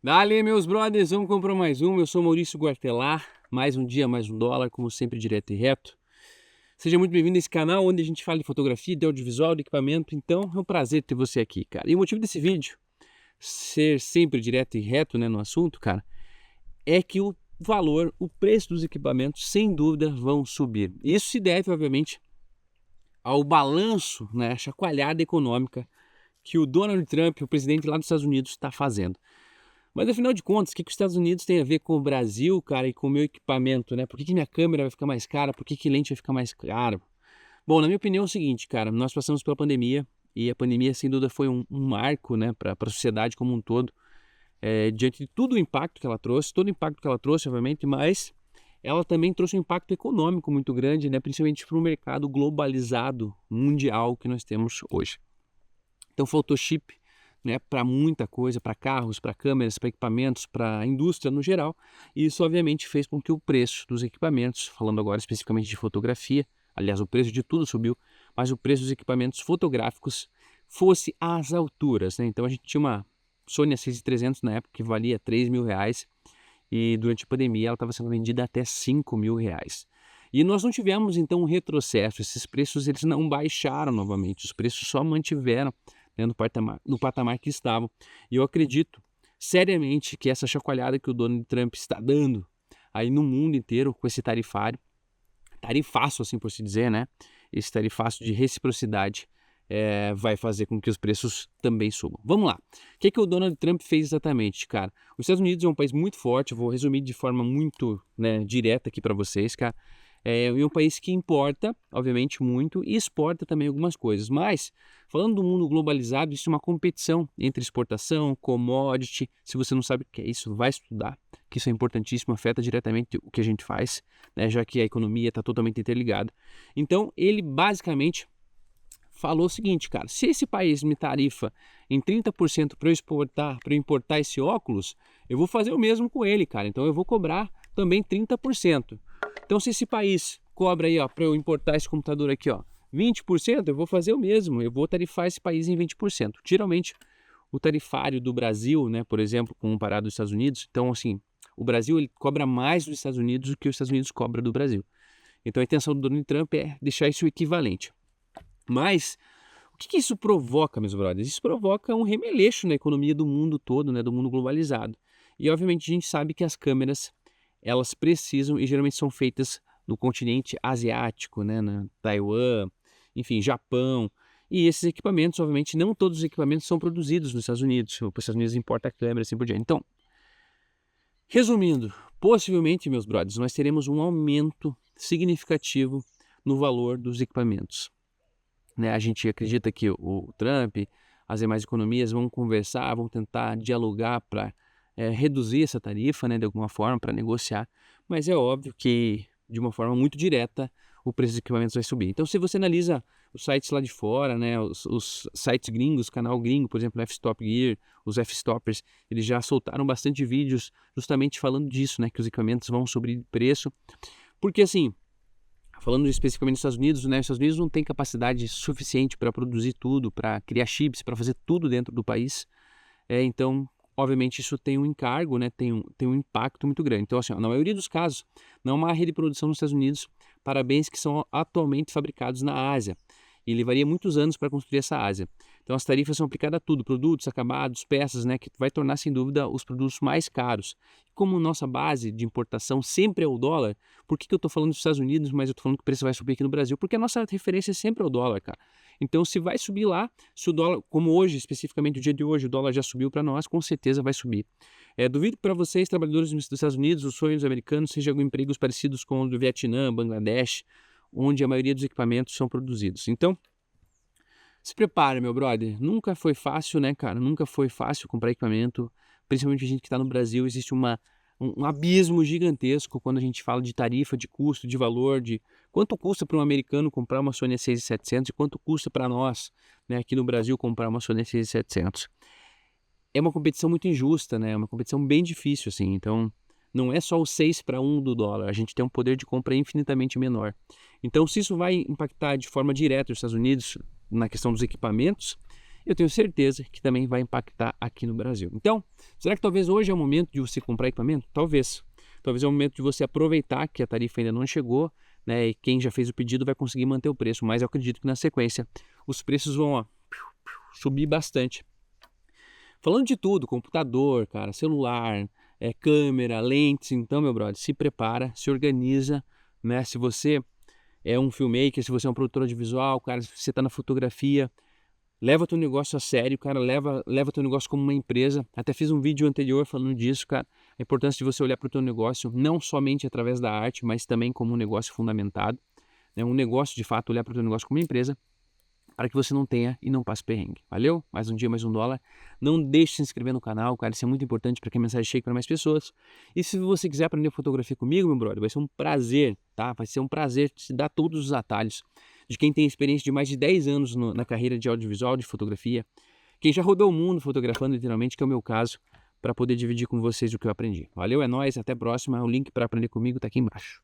Dali, meus brothers, vamos comprar mais um. Eu sou Maurício Guartelar, mais um dia, mais um dólar, como sempre, direto e reto. Seja muito bem-vindo a esse canal onde a gente fala de fotografia, de audiovisual, de equipamento. Então, é um prazer ter você aqui, cara. E o motivo desse vídeo, ser sempre direto e reto, né, no assunto, cara, é que o valor, o preço dos equipamentos, sem dúvida, vão subir. Isso se deve, obviamente, ao balanço, né, a chacoalhada econômica que o Donald Trump, o presidente lá dos Estados Unidos, está fazendo. Mas afinal de contas, o que os Estados Unidos tem a ver com o Brasil, cara, e com o meu equipamento, né? Por que minha câmera vai ficar mais cara? Por que lente vai ficar mais cara? Bom, na minha opinião é o seguinte, cara, nós passamos pela pandemia e a pandemia, sem dúvida, foi um marco, né, para a sociedade como um todo, diante de todo o impacto que ela trouxe, todo o impacto que ela trouxe, obviamente, mas ela também trouxe um impacto econômico muito grande, né, principalmente para o mercado globalizado mundial que nós temos hoje. Então faltou chip, né, para muita coisa, para carros, para câmeras, para equipamentos, para a indústria no geral. E isso obviamente fez com que o preço dos equipamentos, falando agora especificamente de fotografia, aliás o preço de tudo subiu, mas o preço dos equipamentos fotográficos fosse às alturas, né? Então a gente tinha uma Sony A6300 na época que valia R$ 3.000 e durante a pandemia ela estava sendo vendida até R$ 5.000. E nós não tivemos então um retrocesso, esses preços eles não baixaram novamente, os preços só mantiveram, né, no patamar que estavam. E eu acredito seriamente que essa chacoalhada que o Donald Trump está dando aí no mundo inteiro com esse tarifaço assim por se dizer, né? Esse tarifaço de reciprocidade vai fazer com que os preços também subam. Vamos lá. O que o Donald Trump fez exatamente, cara? Os Estados Unidos é um país muito forte, eu vou resumir de forma muito, né, direta aqui para vocês, cara. É um país que importa, obviamente, muito e exporta também algumas coisas. Mas, falando do mundo globalizado, isso é uma competição entre exportação, commodity. Se você não sabe o que é isso, vai estudar, que isso é importantíssimo, afeta diretamente o que a gente faz, né, já que a economia está totalmente interligada. Então, ele basicamente falou o seguinte, cara, se esse país me tarifa em 30% para eu importar esse óculos, eu vou fazer o mesmo com ele, cara. Então eu vou cobrar também 30%. Então se esse país cobra aí, ó, para eu importar esse computador aqui, ó, 20%, eu vou fazer o mesmo, eu vou tarifar esse país em 20%. Geralmente o tarifário do Brasil, né, por exemplo, comparado aos Estados Unidos, então assim, o Brasil ele cobra mais dos Estados Unidos do que os Estados Unidos cobra do Brasil. Então a intenção do Donald Trump é deixar isso equivalente. Mas o que isso provoca, meus brothers? Isso provoca um remeleixo na economia do mundo todo, né, do mundo globalizado. E obviamente a gente sabe que as câmeras, elas precisam e geralmente são feitas no continente asiático, né, na Taiwan, enfim, Japão. E esses equipamentos, obviamente, não todos os equipamentos são produzidos nos Estados Unidos. Os Estados Unidos importa câmeras e assim por diante. Então, resumindo, possivelmente, meus brothers, nós teremos um aumento significativo no valor dos equipamentos, né? A gente acredita que o Trump, as demais economias vão conversar, vão tentar dialogar para reduzir essa tarifa, né, de alguma forma, para negociar, mas é óbvio que, de uma forma muito direta, o preço dos equipamentos vai subir. Então, se você analisa os sites lá de fora, né, os sites gringos, canal gringo, por exemplo, F-Stop Gear, os F-Stoppers, eles já soltaram bastante vídeos justamente falando disso, né, que os equipamentos vão subir de preço, porque assim, falando especificamente dos Estados Unidos, né? Os Estados Unidos não tem capacidade suficiente para produzir tudo, para criar chips, para fazer tudo dentro do país. Então, obviamente, isso tem um encargo, né? Tem um impacto muito grande. Então, assim, ó, na maioria dos casos, não há uma rede de produção nos Estados Unidos para bens que são atualmente fabricados na Ásia. E levaria muitos anos para construir essa Ásia. Então, as tarifas são aplicadas a tudo, produtos, acabados, peças, né? Que vai tornar, sem dúvida, os produtos mais caros. Como nossa base de importação sempre é o dólar, por que eu estou falando dos Estados Unidos, mas eu estou falando que o preço vai subir aqui no Brasil? Porque a nossa referência sempre é o dólar, cara. Então, se vai subir lá, se o dólar, como hoje, especificamente o dia de hoje, o dólar já subiu para nós, com certeza vai subir. Duvido para vocês, trabalhadores dos Estados Unidos, os sonhos americanos sejam empregos parecidos com o do Vietnã, Bangladesh, onde a maioria dos equipamentos são produzidos. Então, se prepare, meu brother. Nunca foi fácil, né, cara? Nunca foi fácil comprar equipamento, principalmente a gente que está no Brasil. Existe um abismo gigantesco quando a gente fala de tarifa, de custo, de valor, de quanto custa para um americano comprar uma Sony A6700 e quanto custa para nós, né, aqui no Brasil comprar uma Sony A6700. É uma competição muito injusta, né? É uma competição bem difícil, assim. Então, não é só o 6 para 1 do dólar. A gente tem um poder de compra infinitamente menor. Então, se isso vai impactar de forma direta os Estados Unidos na questão dos equipamentos, eu tenho certeza que também vai impactar aqui no Brasil. Então, será que talvez hoje é o momento de você comprar equipamento? Talvez. Talvez é o momento de você aproveitar que a tarifa ainda não chegou, né? E quem já fez o pedido vai conseguir manter o preço, mas eu acredito que na sequência os preços vão, ó, subir bastante. Falando de tudo, computador, cara, celular, câmera, lentes, então, meu brother, se prepara, se organiza, né? Se você é um filmmaker, se você é um produtor audiovisual, cara, se você está na fotografia, leva teu negócio a sério, cara, leva teu negócio como uma empresa. Até fiz um vídeo anterior falando disso, cara, a importância de você olhar para o teu negócio não somente através da arte, mas também como um negócio fundamentado, né? Um negócio, de fato, olhar para o teu negócio como uma empresa, para que você não tenha e não passe perrengue. Valeu? Mais um dia, mais um dólar. Não deixe de se inscrever no canal, cara, isso é muito importante para que a mensagem chegue para mais pessoas. E se você quiser aprender fotografia comigo, meu brother, vai ser um prazer, tá? Vai ser um prazer te dar todos os atalhos de quem tem experiência de mais de 10 anos na carreira de audiovisual, de fotografia, quem já rodou o mundo fotografando literalmente, que é o meu caso, para poder dividir com vocês o que eu aprendi. Valeu, é nóis, até a próxima. O link para aprender comigo está aqui embaixo.